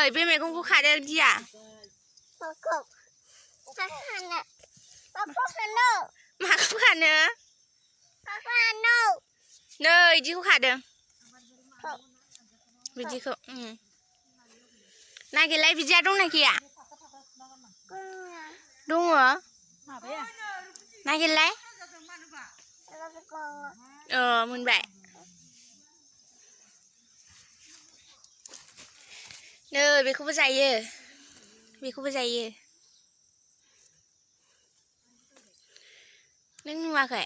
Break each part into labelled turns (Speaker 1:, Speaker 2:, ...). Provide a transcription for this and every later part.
Speaker 1: बे मैगंखौ खादों दिया
Speaker 2: माखौ
Speaker 1: खानो नै इदिखौ खादों बिदिखौ नागिरलाय बिदिया दंना गैया दङ नागिरलाय मोनबाय नै बेखौबो जायो नों नुवाखै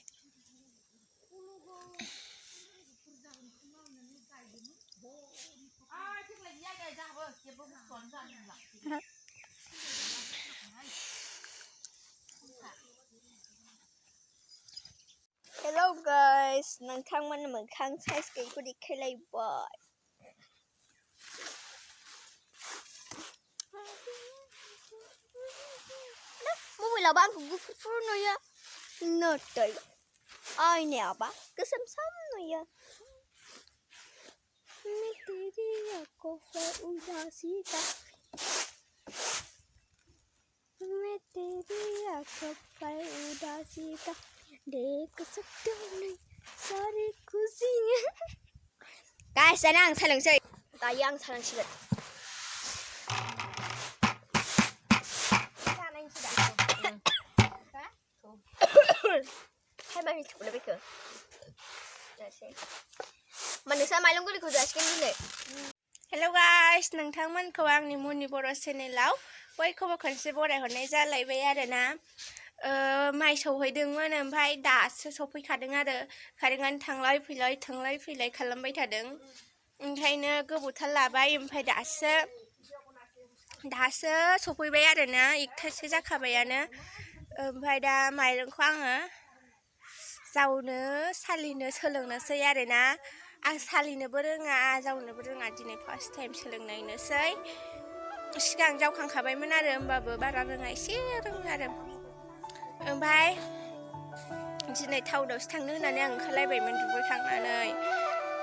Speaker 2: Hello guys, नोंथांमोन मोखां साइज गैयैखौ देखायलायबाय मबाइलावबा आंखौ गुफुर नुयो नाथाय आयनायावबा गोसोम नुयो मैं तेरी आँखों पे उदासी का देख सकते नहीं सारी खुशियाँ guys, दाना आं सालोंसै दायो आं सालोंसिगोन Hai chụp lại bây giờ. Mà nửa mai luôn có đi khởi giải skin đi.
Speaker 1: Hello guys, नोंथांमोनखौ आंनि मुनि बर' चेनेलाव बयखौबो खनसे बरायहरनाय जालायबाय आरोना माइ सौहैदोंमोन ओमफ्राय दासो सफैखादों आरो कारेन्टआनो थांलाय फैलाय खालामबाय थादों ओंखायनो गोबावथार लाबाय ओमफ्राय दासो सफैबाय आरोना 1थासो जाखाबायानो ओमफ्राय दा माइरंखौ आङो जावनो सालिनो सोलोंनोसै आरोना आं सालिनोबो रोङा जावनोबो रोङा दिनै फार्स्ट टाइम सोलोंनायनोसै सिगां जावखांखाबायमोन आरो होमबाबो बारा रोङा एसे रोङो आरो ओमफ्राय दिनै टाउनावसो थांनो होननानै आं ओंखारलायबायमोन दुगैखांनानै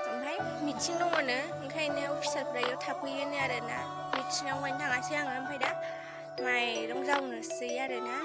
Speaker 1: ओमफ्राय मिटिं दङनो ओंखायनो अफिसारफ्रा इयाव थाफैयोनो आरोना मिटिङाव मानि थाङासै आङो ओमफ्राय दा माइरं जावनोसै आरोना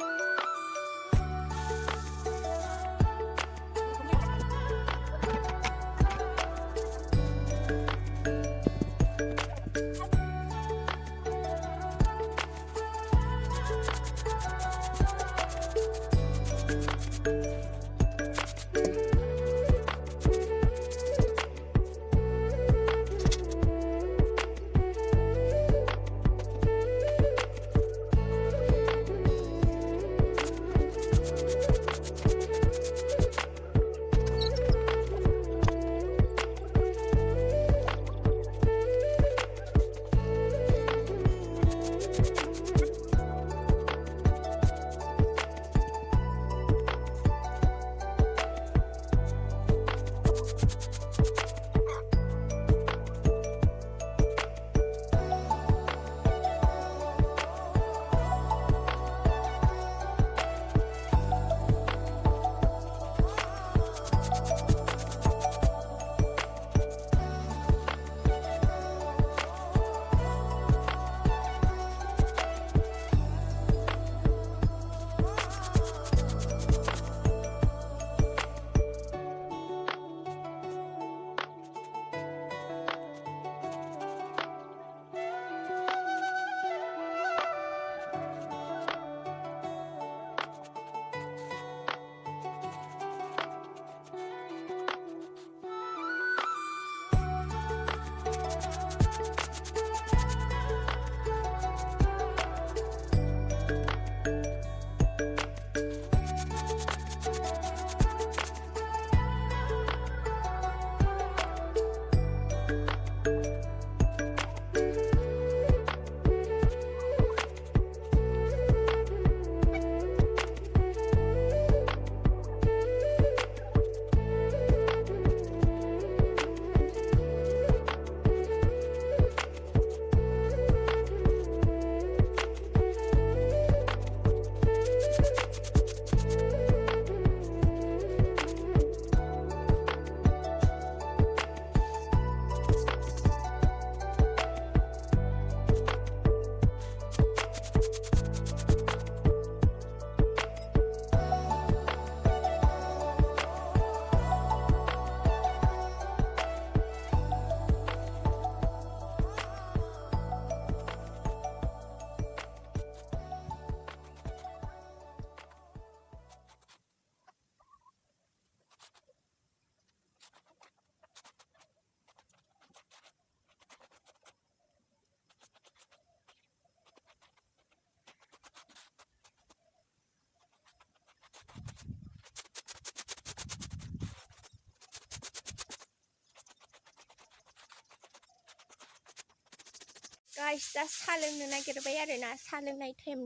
Speaker 1: गाइस दा साहा लोंनो नागिरबाय आरोना साहा लोंनाय टाइम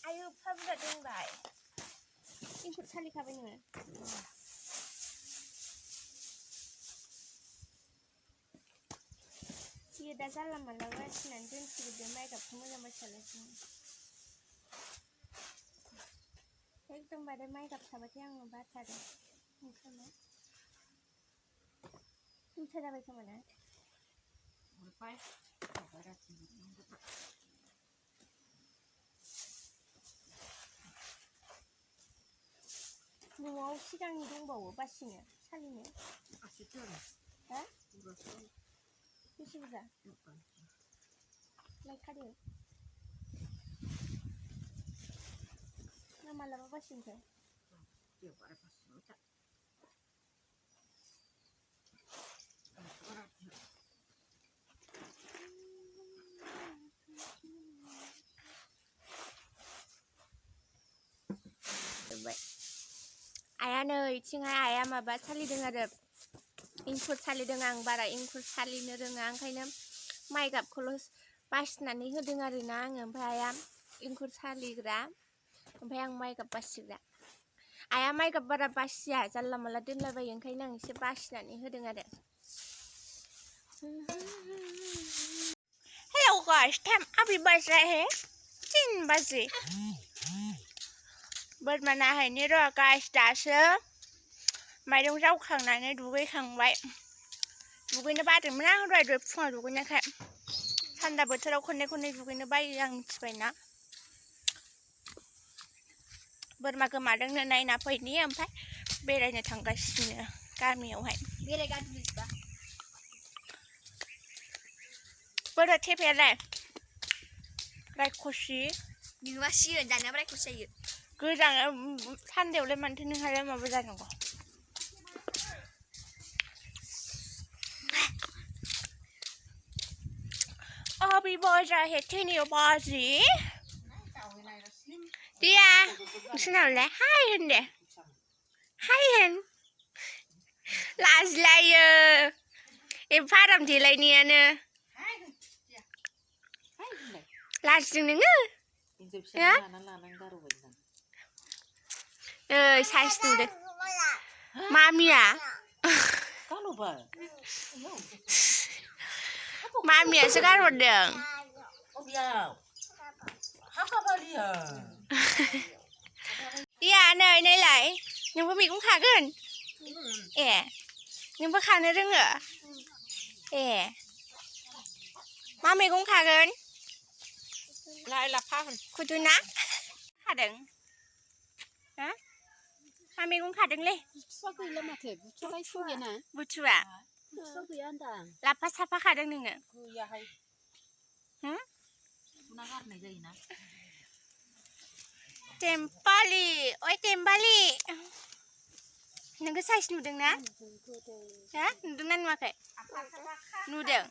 Speaker 1: आयु एफा बुरजा दोनबाय इंखुर सालिखाबाय नोङो बियो दा जानला मानला बासिनानै दोनसिगोन माइ गाबखौ मोजां बासियालासिनो एकदमबारे माइ गाब थाबाथाय आङो बाथारो ओंखायनो दुइथा जाबाय खोमा ना न'आव सिगांनि दंबावो बासिनो सालिनो हा बेसे बुरजा लायखादो ना मालाबा बासिनोसै आया नै इथिंहाय आया माबा सालिदों आरो इंखुर सालिदों आं बारा इंखुर सालिनो रोङा ओंखायनो माइ गाबखौल' बासिनानै होदों आरोना आङो ओमफ्राय आया इंखुर सालिग्रा ओमफ्राय आं माइ गाब बासिग्रा आया माइ गाब बारा बासिया जानला मानला दोनलाबायो ओंखायनो आं एसे बासिनानै होदों आरो हेलौ गाइस टाइम अभी बज रहा है 3 बजे बोरमा नाहैनो र' गाइस दासो माइरं जावखांनानै दुगैखांबाय दुगैनो बादोंमोन आं दहाय फुङाव दुगैनायखाय थान्दा बोथोराव खननै खननै दुगैनो बायो आं मिथिबायना बोरमा गोमादोंनो नायना फैनि ओमफ्राय बेरायनो थांगासिनो गामियावहाय
Speaker 2: बेरायगासिनोबा
Speaker 1: बोरो थेफायालाय रायखसि
Speaker 2: नोंबा सिगोन जानाया रायखस जायो
Speaker 1: गोजां थान्दायावलाय मानोथो नोंहालाय माबा जानांगौ अभी बज रहा है 3 बजे दिया नोंसोरनावलाय हाय होन दे हाय होन लाजिलायो एफा आराम देलायनायानो लाजिदों नोङो ओइ साइस नुदों मामिया मामियासो गारहरदों दिया नै नायलाय नोंबो मैगं खागोन ए नोंबो खानो रोङो ए मा मैगं खागोन लाइ लाफा खुदुना खादों हा मा मैगं खादोंलै
Speaker 3: बुथुवा गैला माथो बुथुवालाय सौयोना
Speaker 1: बुथुवा
Speaker 3: बुथुवा गैया होनदां
Speaker 1: लाफा साफा खादों नोङो
Speaker 3: गैयाहाय सुना गारनाय जायोना
Speaker 1: टेम्पालि ओइ टेम्पालि नोंखौ साइज नुदोंना हा नुदोंना नुवाखै नुदों